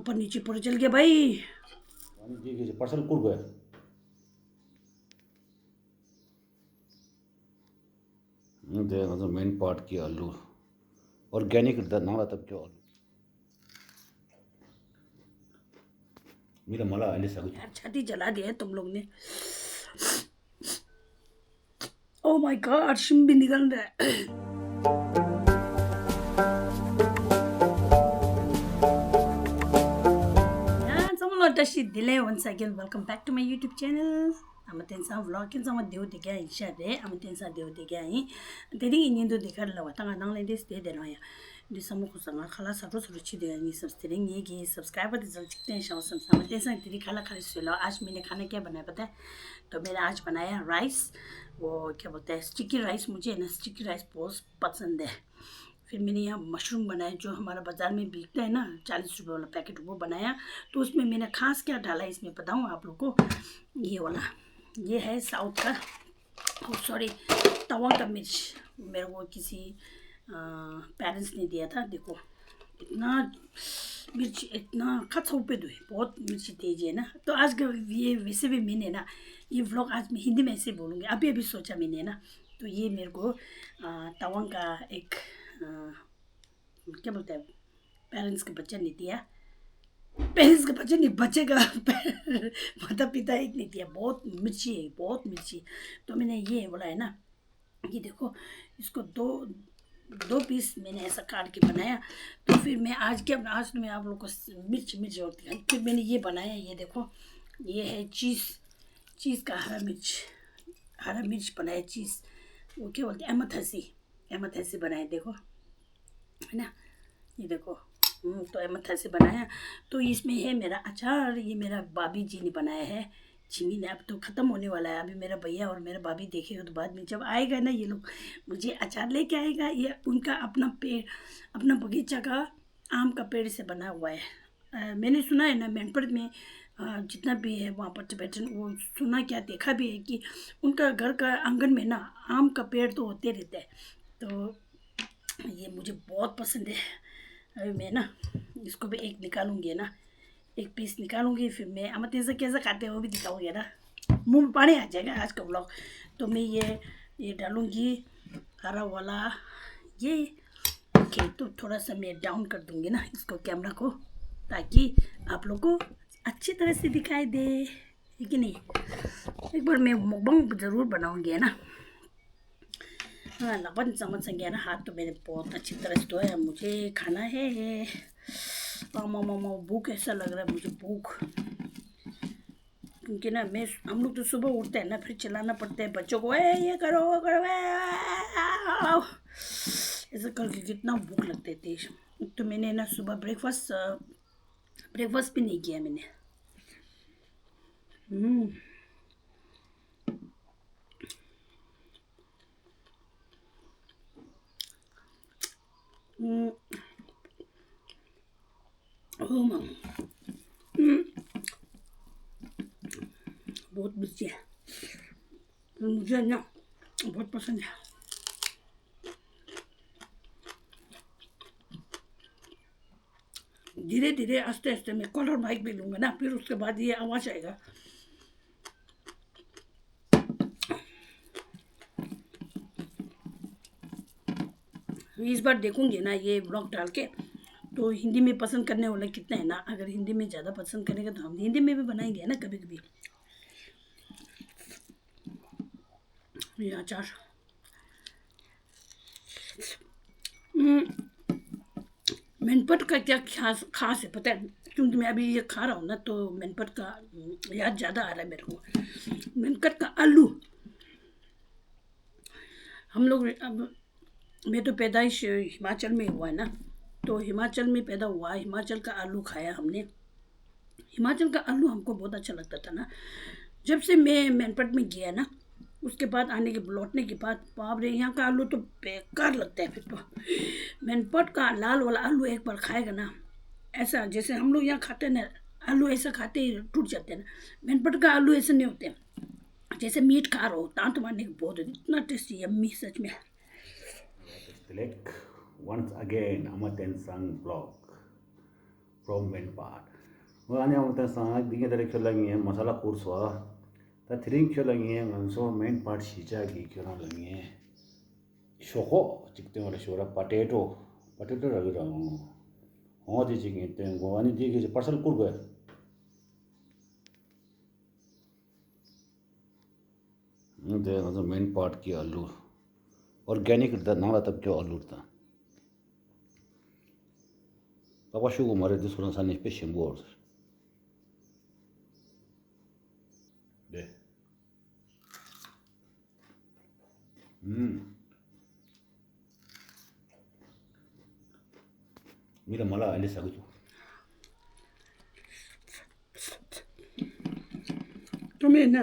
ऊपर नीचे पूरा चल गया भाई। जी पार्सल कुर गया। मतलब मेन पार्ट की आलू ऑर्गेनिक ना तब क्या आलू मेरा मला आले सगुच यार छाती जला दिया है तुम लोग ने। ओ माय गॉड शिम भी निकल रहा है। Tashi delay once again. Welcome back to my YouTube channel. Amatensa vlogging sama deu diga isha de amatensa deu diga hi. Tedi ingin do dikar lawa tanga nang le des de no ya. Di samu kusanga khala saru saru chi de ni subscribe ये की subscriber जल चिकते हैं शाम सम amatensa tedi khala khala सुलो। आज मैंने खाना क्या बनाया पता है? तो मैंने आज बनाया राइस, वो क्या बोलते हैं स्टिकी राइस। मुझे ना स्टिकी राइस बहुत पसंद है। फिर मैंने यहाँ मशरूम बनाया जो हमारा बाज़ार में बिकता है ना 40 रुपये वाला पैकेट, वो बनाया। तो उसमें मैंने खास क्या डाला इसमें बताऊँ आप लोग को। ये वाला ये है साउथ का, सॉरी तवा का मिर्च। मेरे को किसी पेरेंट्स ने दिया था। देखो इतना मिर्च इतना खत्म पे दो, बहुत मिर्ची तेज है ना। तो आज का ये वैसे भी मैंने ना ये व्लॉग आज मैं हिंदी में ऐसे बोलूँगी, अभी अभी सोचा मैंने ना। तो ये मेरे को तवंग का एक क्या बोलते हैं पेरेंट्स के बच्चे ने दिया। पेरेंट्स के बच्चे नहीं, बच्चे का माता पिता एक ने दिया। बहुत मिर्ची है, बहुत मिर्ची। तो मैंने ये बोला है ना, ये देखो इसको दो पीस मैंने ऐसा काट के बनाया। तो फिर मैं आज तो मैं आप लोग को मिर्च और दिखाई। फिर मैंने ये बनाया, ये देखो ये है चीज़ का हरा मिर्च बनाया। चीज़ वो क्या बोलते हैं एमथसी बनाए, देखो है ना। ये देखो तो एमथसी बनाया। तो इसमें है मेरा अचार, ये मेरा भाभी जी ने बनाया है। चिमी ने अब तो ख़त्म होने वाला है। अभी मेरा भैया और मेरा भाभी देखेगा तो बाद में जब आएगा ना ये लोग मुझे अचार लेके आएगा। ये उनका अपना पेड़, अपना बगीचा का आम का पेड़ से बना हुआ है। मैंने सुना है ना मैनपुर में जितना भी है वहाँ पर टिबेटन, वो सुना क्या देखा भी है कि उनका घर का आंगन में ना आम का पेड़ तो होते रहते हैं। तो ये मुझे बहुत पसंद है। अभी मैं ना इसको भी एक निकालूंगी ना, एक पीस निकालूंगी। फिर मैं अमत से कैसा खाते हैं वो भी दिखाऊंगी ना। मुंह में पानी आ जाएगा आज का व्लॉग। तो मैं ये डालूंगी हरा वाला ये। ओके तो थोड़ा सा मैं डाउन कर दूंगी ना इसको कैमरा को, ताकि आप लोग को अच्छी तरह से दिखाई दे, है कि नहीं। एक बार मैं मुकबंग ज़रूर बनाऊंगी है ना। हाँ लपन चम्मच से गया ना हाथ, तो मैंने बहुत अच्छी तरह से धोया। मुझे खाना है। मामा भूख ऐसा लग रहा है मुझे, भूख। क्योंकि ना हम लोग तो सुबह उठते हैं ना, फिर चिल्लाना पड़ता है बच्चों को, ये करो वो करो, ऐसा करके कितना भूख लगते थे। तो मैंने ना सुबह ब्रेकफास्ट भी नहीं किया मैंने। ओह माँ बहुत मिर्ची है, मुझे ना बहुत पसंद है। धीरे धीरे आस्ते आस्ते मैं कॉलर माइक भी लूँगा ना, फिर उसके बाद ये आवाज़ आएगा। इस बार देखूंगी ना ये ब्लॉग डाल के, तो हिंदी में पसंद करने वाला कितना है ना। अगर हिंदी में ज़्यादा पसंद करेंगे तो हम हिंदी में भी बनाएंगे ना कभी कभी। ये अचार मैनपट का क्या खास है पता है, क्योंकि मैं अभी ये खा रहा हूँ ना, तो मैनपट का याद ज़्यादा आ रहा है मेरे को। मैनपट का आलू, हम लोग अब मैं तो पैदाइश हिमाचल में हुआ है ना, तो हिमाचल में पैदा हुआ, हिमाचल का आलू खाया हमने। हिमाचल का आलू हमको बहुत अच्छा लगता था ना। जब से मैं मैनपट में गया ना, उसके बाद लौटने के बाद बाप रे यहाँ का आलू तो बेकार लगता है। फिर तो मैनपट का लाल वाला आलू एक बार खाएगा ना, ऐसा जैसे हम लोग यहाँ खाते हैं ना आलू, ऐसा खाते ही टूट जाते हैं ना। मैनपट का आलू ऐसे नहीं होते, जैसे मीट खा रहा हो, दांत मारने के बहुत इतना टेस्टी यम्मी सच में। Select once again Amat and Sang vlog from main part. Wani amta sa dinge dare kyolangi hai masala kurswa ta thiring kyolangi hai nganso main part shija gi kyolangi hai shoko chikte wala shora potato ragi ra ho di jingi ten go ani di ge parcel kur go de also main part ki aloo organic da nala tab kyo aloo ta papa shugo mare de sura sanne pe shimbo de mira mala ale sagu तो मैं ना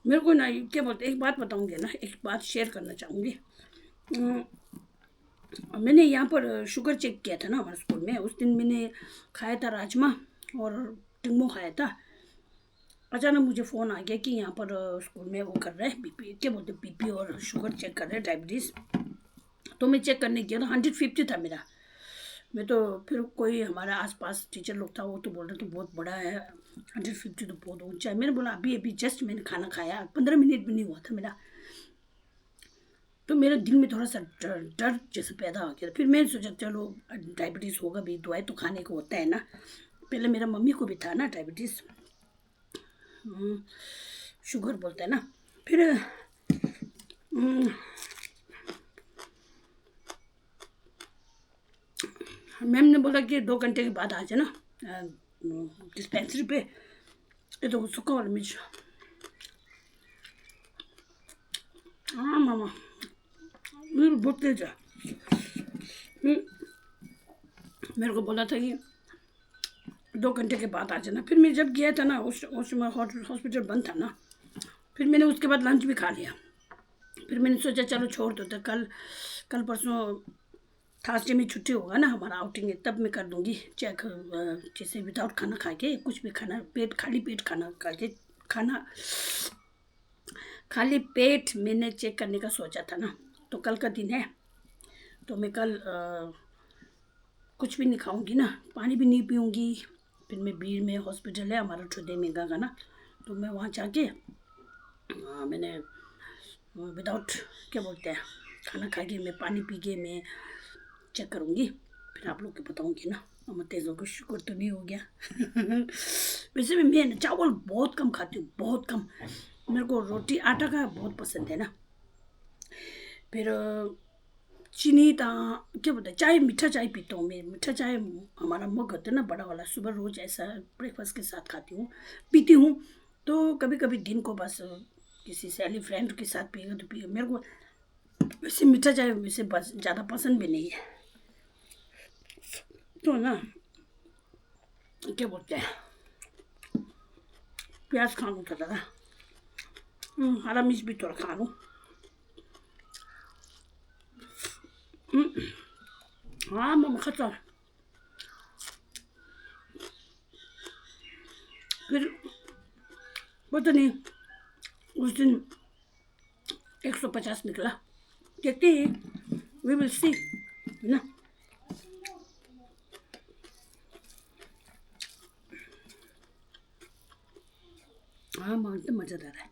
मेरे को ना क्या बोलते एक बात बताऊंगी ना, एक बात शेयर करना चाहूँगी। मैंने यहाँ पर शुगर चेक किया था ना हमारे स्कूल में, उस दिन मैंने खाया था राजमा और टिंगमो खाया था। अचानक मुझे फ़ोन आ गया कि यहाँ पर स्कूल में वो कर रहे हैं बीपी, क्या बोलते हैं बीपी और शुगर चेक कर रहे हैं, डायबिटीज़। तो मैं चेक करने गया तो 150 था मेरा। मैं तो फिर कोई हमारा आसपास टीचर लोग था, वो तो बोल रहे तो बहुत बड़ा है, 150 तो बहुत ऊंचा है। मैंने बोला अभी अभी जस्ट मैंने खाना खाया, 15 मिनट भी नहीं हुआ था मेरा। तो मेरे दिल में थोड़ा सा डर जैसे पैदा हो गया। फिर मैंने सोचा चलो डायबिटीज़ होगा भी, दवाई तो खाने को होता है ना। पहले मेरा मम्मी को भी था ना डायबिटीज़, शुगर बोलते हैं ना। फिर मैम ने बोला कि 2 घंटे के बाद आ जाना डिस्पेंसरी पे। ये तो सूखा वाला मिर्च, हाँ मामा मेरे बहुत तेज है। मेरे को बोला था कि 2 घंटे के बाद आ जाना। फिर मैं जब गया था ना उस समय हॉस्पिटल बंद था ना। फिर मैंने उसके बाद लंच भी खा लिया। फिर मैंने सोचा चलो छोड़ दो, तो कल परसों थर्सडे में छुट्टी होगा ना हमारा, आउटिंग है, तब मैं कर दूँगी चेक। जैसे विदाउट खाना खा के कुछ भी खाना, खाली पेट खाना खा के खाली पेट मैंने चेक करने का सोचा था ना। तो कल का दिन है, तो मैं कल कुछ भी नहीं खाऊंगी ना, पानी भी नहीं पीऊँगी। फिर मैं भीड़ में हॉस्पिटल है हमारा छोटे मेगा का ना, तो मैं वहाँ जाके मैंने विदाउट क्या बोलते हैं खाना खा के मैं पानी पी के मैं चेक करूँगी। फिर आप लोग को बताऊँगी ना अमर तेज़ों को शुगर तो नहीं हो गया। वैसे भी मैं चावल बहुत कम खाती हूँ, बहुत कम। मेरे को रोटी आटा का बहुत पसंद है ना। फिर चीनी क्या बोलते हैं चाय, मीठा चाय पीता हूँ मैं। मीठा चाय हमारा मग होता है ना बड़ा वाला, सुबह रोज़ ऐसा ब्रेकफास्ट के साथ खाती हूँ, पीती हूँ। तो कभी कभी दिन को बस किसी सैली फ्रेंड के साथ पिएगा तो पिएगा। मेरे को वैसे मीठा चाय वैसे बस ज़्यादा पसंद भी नहीं है। तो ना क्या बोलते हैं प्याज खा लूँ थोड़ा सा, हरा मिर्च भी थोड़ा खा लूँ। हाँ मम्मा खाता। फिर पता नहीं उस दिन 150 निकला, देखते ही वी विल सी ना। हाँ बहुत मज़ेदार है।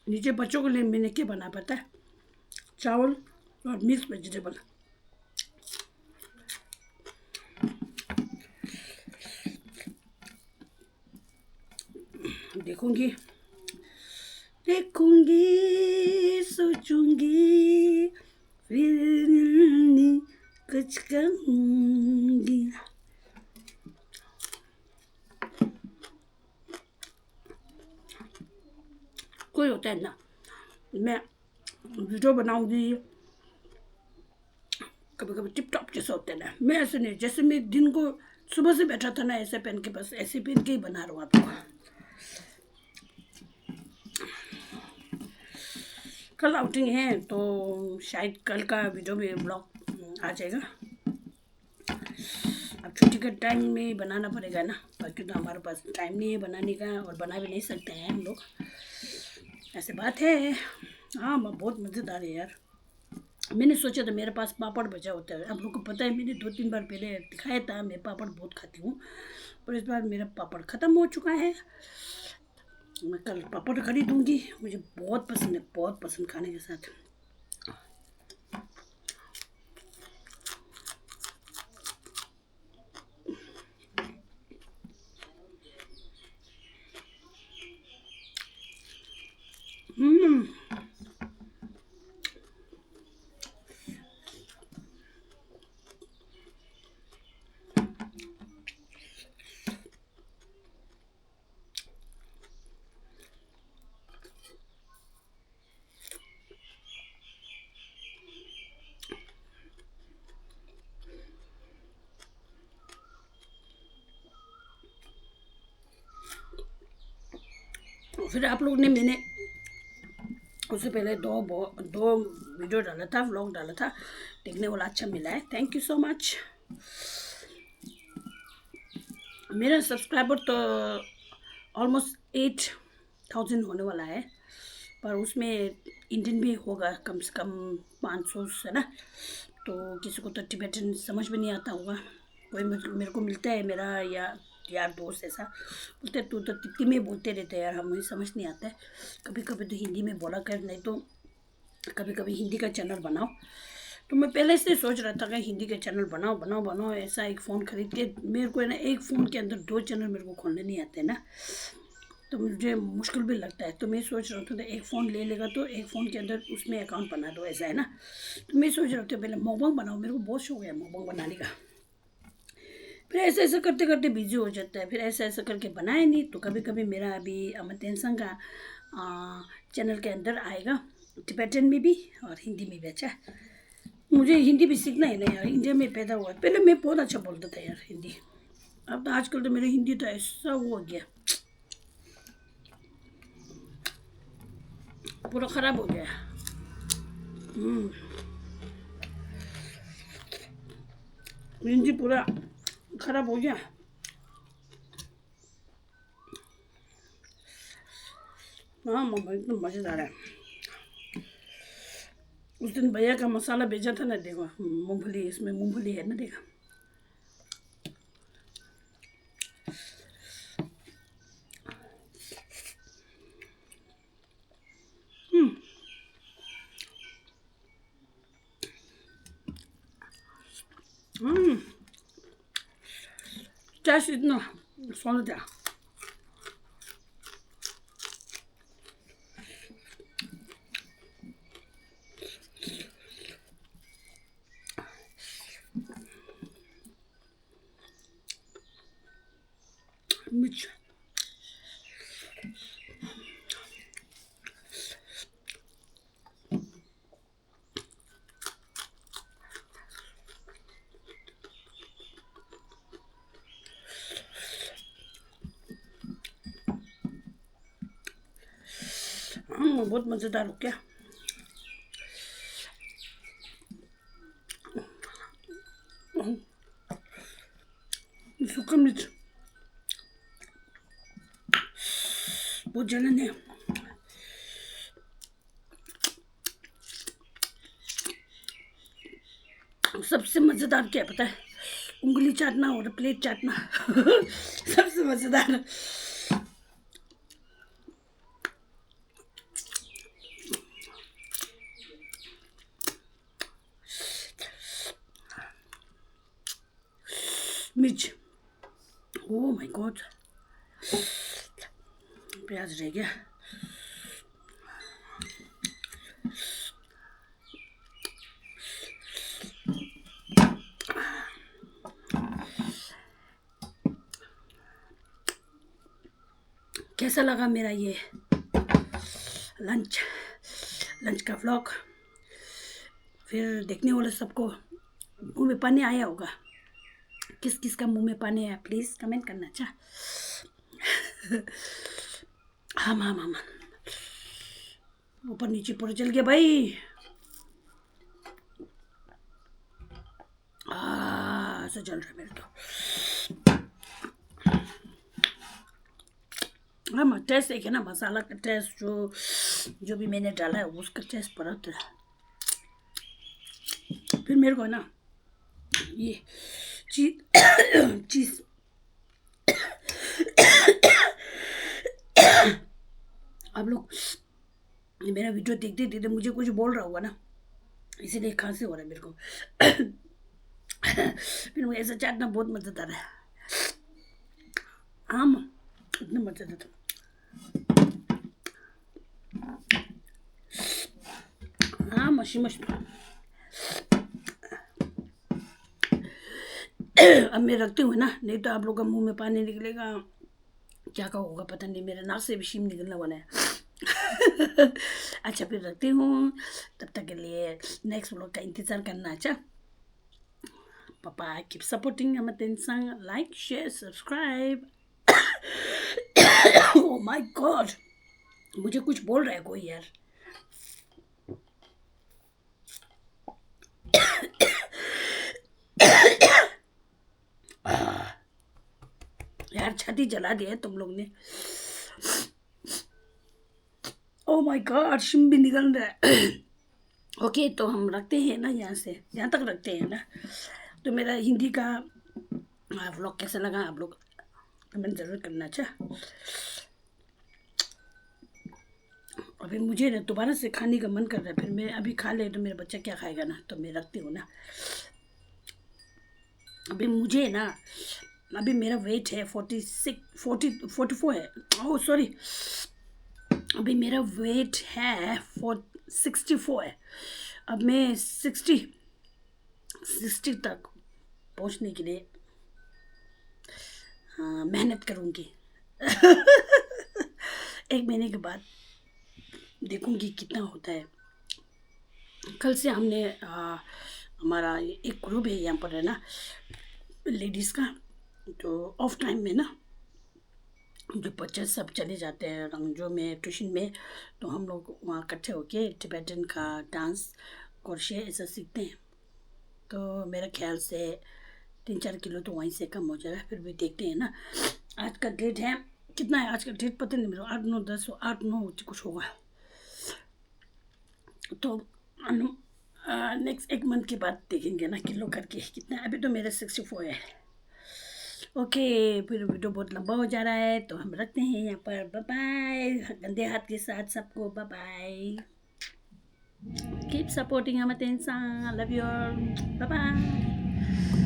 नीचे बच्चों के लिए मैंने क्या बना पता है, चावल और मिक्स वेजिटेबल। देखूंगी सोचूंगी फिर नहीं कुछ कहूंगी। कोई होता है ना, मैं वीडियो बनाऊंगी कभी कभी टिप टॉप जैसा होता है ना, मैं ऐसे नहीं, जैसे मैं दिन को सुबह से बैठा था ना ऐसे पहन के, बस ऐसे पहन के ही बना रहा हूँ आपको। कल आउटिंग है तो शायद कल का वीडियो में ब्लॉग आ जाएगा। अब छुट्टी का टाइम में बनाना पड़ेगा ना, बाकी तो हमारे पास टाइम नहीं है बनाने का और बना भी नहीं सकते हैं हम लोग, ऐसे बात है। हाँ बहुत मज़ेदार है यार। मैंने सोचा था मेरे पास पापड़ बचा होता है। आप लोग को पता है मैंने 2-3 बार पहले दिखाया था, मैं पापड़ बहुत खाती हूँ, पर इस बार मेरा पापड़ ख़त्म हो चुका है। मैं कल पापड़ खरीदूँगी, मुझे बहुत पसंद है, बहुत पसंद खाने के साथ। फिर आप लोग ने, मैंने उससे पहले दो वीडियो डाला था, व्लॉग डाला था, देखने वाला अच्छा मिला है, थैंक यू सो मच। मेरा सब्सक्राइबर तो ऑलमोस्ट 8,000 होने वाला है, पर उसमें इंडियन भी होगा कम से कम 500 है ना। तो किसी को तो टिबेटन समझ में नहीं आता होगा। कोई मेरे को मिलता है, मेरा यार दोस्त ऐसा बोलते, तू तो तिब्बती में बोलते रहते हैं यार, हमें समझ नहीं आता है। कभी कभी तो हिंदी में बोला कर, नहीं तो कभी कभी हिंदी का चैनल बनाओ। तो मैं पहले से सोच रहा था कि हिंदी का चैनल बनाओ ऐसा एक फ़ोन खरीद के। मेरे को है ना, एक फ़ोन के अंदर 2 चैनल मेरे को खोलने नहीं आते ना, तो मुझे मुश्किल भी लगता है। तो मैं सोच रहा था एक फ़ोन ले लेगा तो एक फ़ोन के अंदर उसमें अकाउंट बना दो, ऐसा है ना। तो मैं सोच रहा था पहले मोबाइल बनाओ, मेरे को बहुत शौक है मोबाइल बनाने का। फिर ऐसा ऐसा करते करते बिजी हो जाता है, फिर ऐसा ऐसा करके बनाया नहीं। तो कभी कभी मेरा अभी अमरतेंसंग का चैनल के अंदर आएगा, टिबेटन में भी और हिंदी में भी। अच्छा, मुझे हिंदी भी सीखना है ना यार, इंडिया में पैदा हुआ है। पहले मैं बहुत अच्छा बोलता था यार हिंदी, अब तो आजकल तो मेरी हिंदी तो ऐसा हो गया, पूरा ख़राब हो गया। हिंदी पूरा ख़राब हो गया। हाँ मम्मा, एकदम मज़ेदार है। उस दिन भैया का मसाला भेजा था ना, देखो मूंगफली, इसमें मूंगफली है ना, देखा। चाय इतना स्वाद था। मिर्च बहुत मज़ेदार हो गया। सूखा मिर्च बहुत जलन है। सबसे मज़ेदार क्या है पता है? उंगली चाटना और प्लेट चाटना सबसे मज़ेदार। मिर्च, ओह माय गॉड, प्याज रह गया। कैसा लगा मेरा ये लंच का व्लॉग? फिर देखने वाले सबको मुंह में पानी आया होगा। किस किस का मुंह में पानी आया, प्लीज़ कमेंट करना। अच्छा हाँ हाँ हाँ, ऊपर नीचे पूरा चल गया भाई। ऐसा चल रहा है मेरे तो। हाँ, टेस्ट एक है ना, मसाला का टेस्ट, जो भी मैंने डाला है उसका टेस्ट परत है। फिर मेरे को ना ये चीज चीज आप लोग मेरा वीडियो देखते देखते मुझे कुछ बोल रहा होगा ना, इसीलिए खांसी हो रहा है मेरे को। फिर मुझे ऐसा चाटना बहुत मजा आता है। आम इतना मजा आता था। हाँ मशी मशी। अब मैं रखती हूँ ना, नहीं तो आप लोग का मुंह में पानी निकलेगा, क्या का होगा पता नहीं, मेरे नाक से भी शीम निकलने वाला है। अच्छा फिर रखती हूँ, तब तक के लिए नेक्स्ट व्लॉग का इंतज़ार करना। अच्छा पापा, keep supporting Ama Tensang, like share subscribe. Oh my God, मुझे कुछ बोल रहा है कोई यार। यार छाती जला दिया है तुम लोग ने। ओह माय गॉड, शिम भी निकल रहा है। ओके तो हम रखते हैं ना, यहाँ से यहाँ तक रखते हैं ना। तो मेरा हिंदी का व्लॉग कैसा लगा आप लोग कमेंट ज़रूर करना। अच्छा अभी मुझे ना दोबारा से खाने का मन कर रहा है, फिर मैं अभी खा ले तो मेरा बच्चा क्या खाएगा ना, तो मैं रखती हूँ ना। अभी मुझे ना, अभी मेरा वेट है 44 है। ओह सॉरी, अभी मेरा वेट है 64 है। अब मैं 60 तक पहुंचने के लिए मेहनत करूँगी। 1 महीने के बाद देखूँगी कितना होता है। कल से हमने हमारा एक ग्रुप है यहाँ पर है ना, लेडीज़ का, जो ऑफ टाइम में ना जो बच्चे सब चले जाते हैं रंगजो में ट्यूशन में, तो हम लोग वहाँ इकट्ठे होके टिबेटन का डांस क्रोशे ऐसा सीखते हैं। तो मेरा ख्याल से 3-4 किलो तो वहीं से कम हो जाएगा, फिर भी देखते हैं ना। आज का डेट है कितना है, आज का डेट पता नहीं मेरे को, 8 9 10 8 9 कुछ होगा। तो नेक्स्ट 1 मंथ के बाद देखेंगे ना किलो करके कितना। अभी तो मेरा 64 है। ओके फिर वीडियो बहुत लंबा हो जा रहा है, तो हम रखते हैं यहाँ पर। बाय बाय, गंदे हाथ के साथ सबको bye bye. Keep supporting Ama Tensang, love you all, bye bye.